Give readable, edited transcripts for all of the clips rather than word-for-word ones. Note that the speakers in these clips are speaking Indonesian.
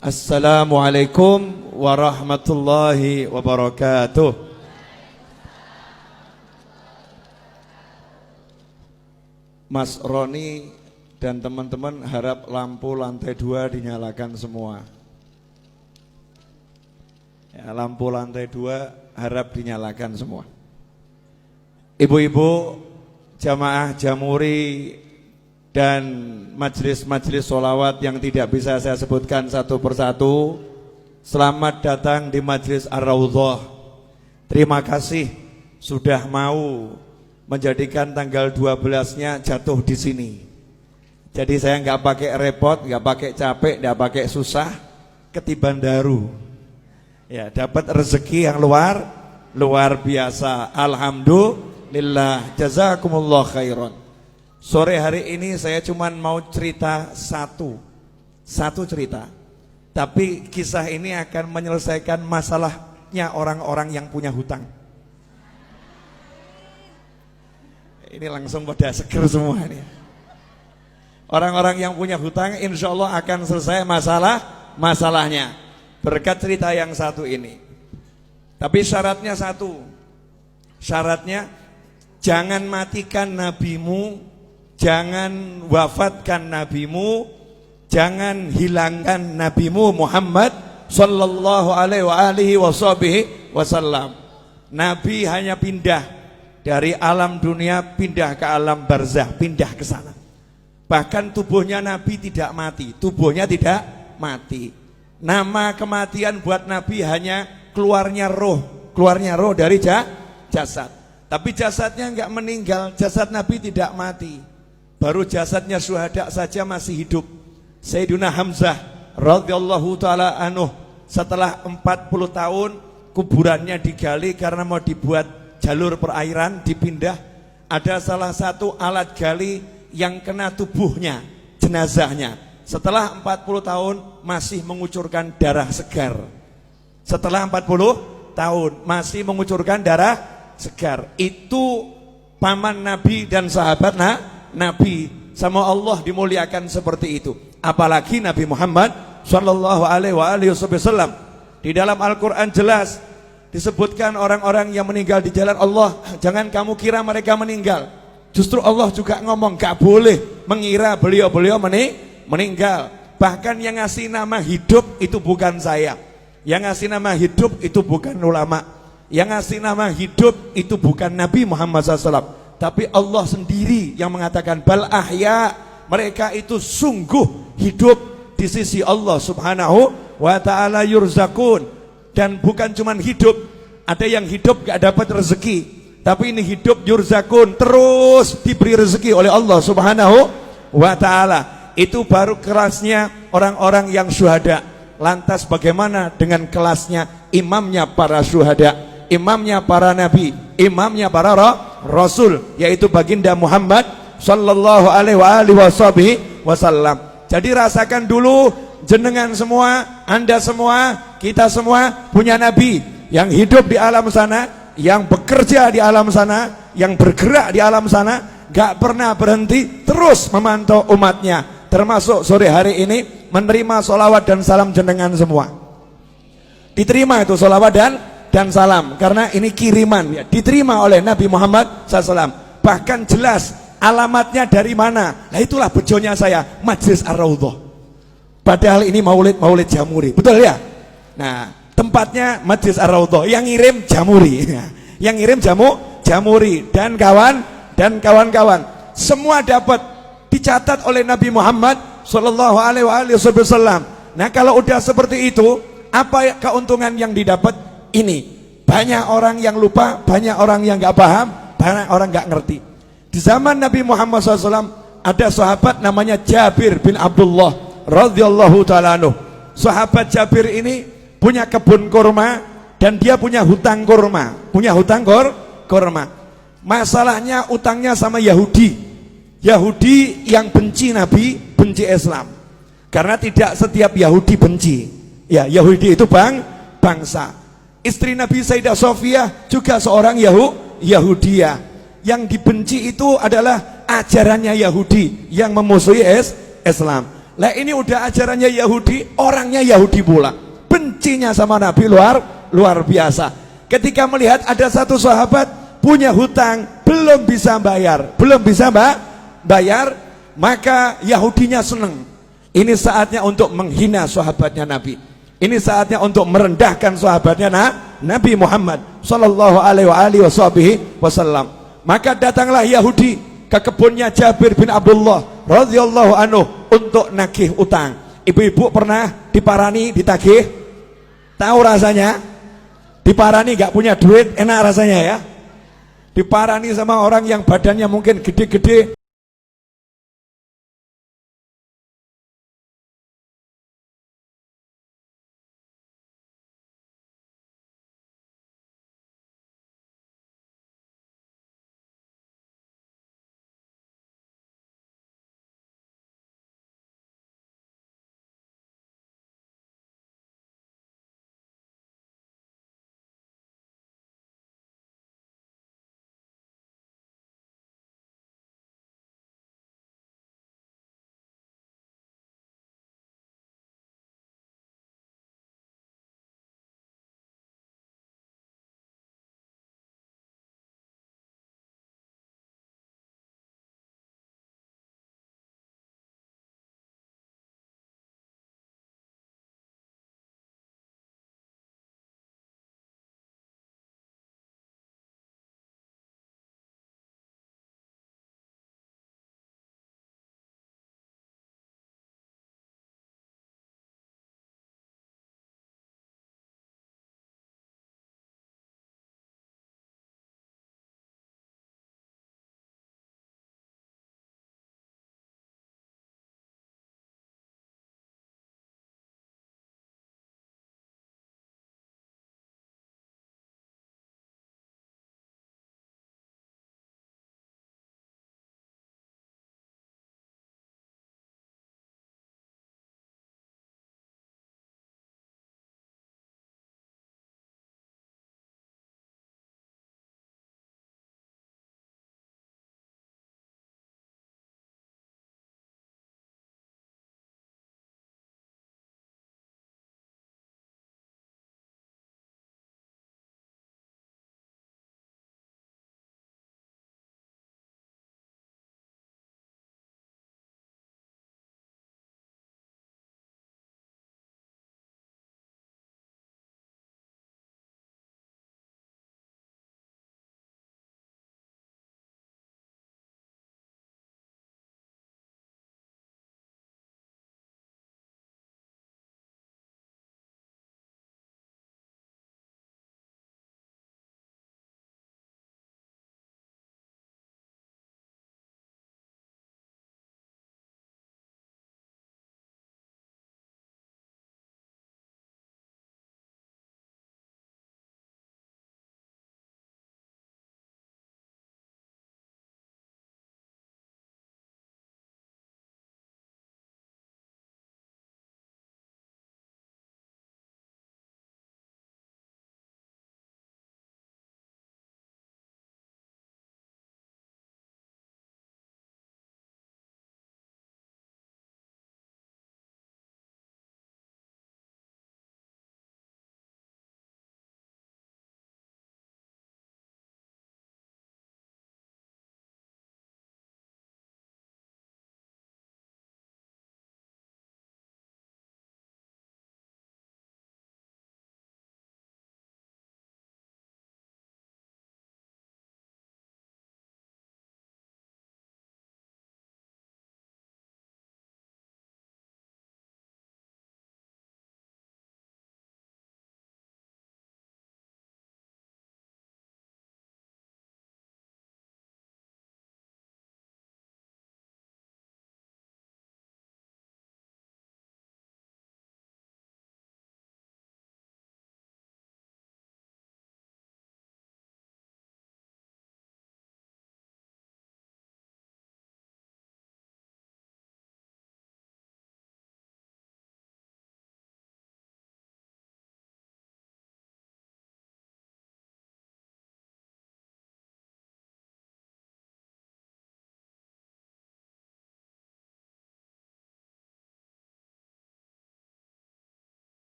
Assalamualaikum warahmatullahi wabarakatuh. Mas Roni dan teman-teman harap lampu lantai 2 dinyalakan semua. Ya, lampu lantai 2 harap dinyalakan semua. Ibu-ibu, jamaah Jamuri dan majelis-majelis sholawat yang tidak bisa saya sebutkan satu persatu, selamat datang di Majelis Ar-Raudhah. Terima kasih sudah mau menjadikan tanggal 12-nya jatuh di sini. Jadi saya nggak pakai repot, nggak pakai capek, nggak pakai susah, ketiban daru. Ya, dapat rezeki yang luar biasa. Alhamdulillah, jazakumullah khairan. Sore hari ini saya cuma mau cerita satu cerita. Tapi kisah ini akan menyelesaikan masalahnya orang-orang yang punya hutang. Ini langsung pada seger semua nih. Orang-orang yang punya hutang insya Allah akan selesai masalahnya berkat cerita yang satu ini. Tapi syaratnya satu. Syaratnya jangan matikan nabimu, jangan wafatkan nabimu, jangan hilangkan nabimu Muhammad sallallahu alaihi wasallam. Nabi hanya pindah dari alam dunia, pindah ke alam barzah, pindah ke sana. Bahkan tubuhnya Nabi tidak mati, tubuhnya tidak mati. Nama kematian buat Nabi hanya keluarnya roh dari jasad. Tapi jasadnya enggak meninggal, jasad Nabi tidak mati. Baru jasadnya syuhada saja masih hidup. Sayyidina Hamzah radhiyallahu taala anhu setelah 40 tahun kuburannya digali karena mau dibuat jalur perairan, dipindah. Ada salah satu alat gali yang kena tubuhnya, jenazahnya. Setelah 40 tahun masih mengucurkan darah segar. Setelah 40 tahun masih mengucurkan darah segar. Itu paman Nabi dan sahabat Nabi, sama Allah dimuliakan seperti itu. Apalagi Nabi Muhammad sallallahu alaihi wasallam. Di dalam Al-Qur'an jelas disebutkan orang-orang yang meninggal di jalan Allah, jangan kamu kira mereka meninggal. Justru Allah juga ngomong gak boleh mengira beliau-beliau meninggal. Bahkan yang ngasih nama hidup itu bukan saya. Yang ngasih nama hidup itu bukan ulama. Yang ngasih nama hidup itu bukan Nabi Muhammad SAW. Tapi Allah sendiri yang mengatakan bal ahya, mereka itu sungguh hidup di sisi Allah subhanahu wa ta'ala yurzakun. Dan bukan cuman hidup, ada yang hidup gak dapat rezeki, tapi ini hidup yurzakun, terus diberi rezeki oleh Allah subhanahu wa ta'ala. Itu baru kelasnya orang-orang yang syuhada. Lantas bagaimana dengan kelasnya imamnya para syuhada, imamnya para nabi, imamnya para rasul, yaitu baginda Muhammad sallallahu alaihi wasallam. Jadi rasakan dulu, jenengan semua, anda semua, kita semua punya nabi yang hidup di alam sana, yang bekerja di alam sana, yang bergerak di alam sana, gak pernah berhenti, terus memantau umatnya. Termasuk sore hari ini menerima sholawat dan salam jenengan semua. Diterima itu sholawat dan salam, karena ini kiriman ya, diterima oleh Nabi Muhammad SAW. Bahkan jelas alamatnya dari mana. Nah itulah bejonya saya, Majelis Ar-Raudhah. Padahal ini maulid Jamuri, betul ya? Nah tempatnya Majelis Ar-Raudhah, yang ngirim Jamuri, yang ngirim Jamuri dan kawan-kawan semua dapat, dicatat oleh Nabi Muhammad sallallahu alaihi wasallam. Nah kalau udah seperti itu, apa keuntungan yang didapat? Ini banyak orang yang lupa, banyak orang yang nggak paham, banyak orang nggak ngerti. Di zaman Nabi Muhammad SAW ada sahabat namanya Jabir bin Abdullah radhiyallahu taala anhu. Sahabat Jabir ini punya kebun kurma dan dia punya hutang kurma, kurma. Masalahnya utangnya sama Yahudi yang benci Nabi, benci Islam. Karena tidak setiap Yahudi benci. Ya, Yahudi itu bangsa. Istri Nabi Sayyidah Sofiyah juga seorang Yahudiyah. Yang dibenci itu adalah ajarannya Yahudi yang memusuhi Islam. Lah ini udah ajarannya Yahudi, orangnya Yahudi pula. Bencinya sama Nabi luar biasa. Ketika melihat ada satu sahabat punya hutang, belum bisa bayar, maka Yahudinya senang. Ini saatnya untuk menghina sahabatnya Nabi. Ini saatnya untuk merendahkan sahabatnya Nabi Muhammad sallallahu alaihi wasallam. Maka datanglah Yahudi ke kebunnya Jabir bin Abdullah radhiyallahu anhu untuk nagih utang. Ibu-ibu pernah diparani ditagih? Tahu rasanya? Diparani gak punya duit, enak rasanya ya. Diparani sama orang yang badannya mungkin gede-gede,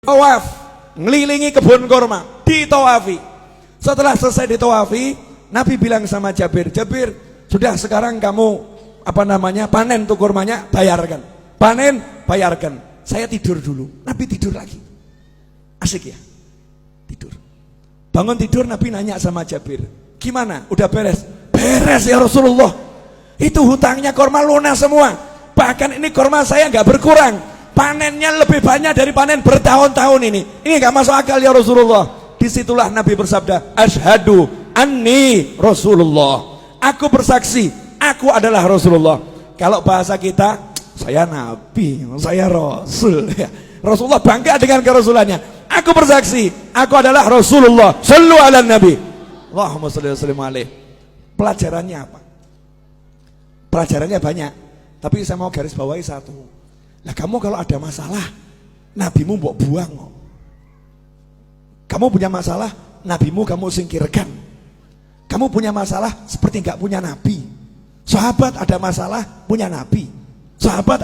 tawaf, ngelilingi kebun kurma, ditawafi. Setelah selesai ditawafi, Nabi bilang sama Jabir, Jabir, sudah sekarang kamu panen tuh kurmanya, bayarkan. Panen, bayarkan. Saya tidur dulu. Nabi tidur lagi. Asik ya? Tidur. Bangun tidur, Nabi nanya sama Jabir, gimana? Udah beres? Beres ya Rasulullah. Itu hutangnya kurma lunas semua. Bahkan ini kurma saya nggak berkurang. Panennya lebih banyak dari panen bertahun-tahun ini. Ini nggak masuk akal ya Rasulullah. Disitulah Nabi bersabda, Ashhadu anni Rasulullah. Aku bersaksi, aku adalah Rasulullah. Kalau bahasa kita, saya Nabi, saya Rasul. Rasulullah bangga dengan kerasulannya. Aku bersaksi, aku adalah Rasulullah. Sallu ala Nabi. Allahumma shalli wa sallim alaihi. Pelajarannya apa? Pelajarannya banyak, tapi saya mau garis bawahi satu. Nah, kamu kalau ada masalah, nabimu mbok buang. Kamu punya masalah, nabimu kamu singkirkan. Kamu punya masalah seperti nggak punya nabi. Sahabat ada masalah, punya nabi. Sahabat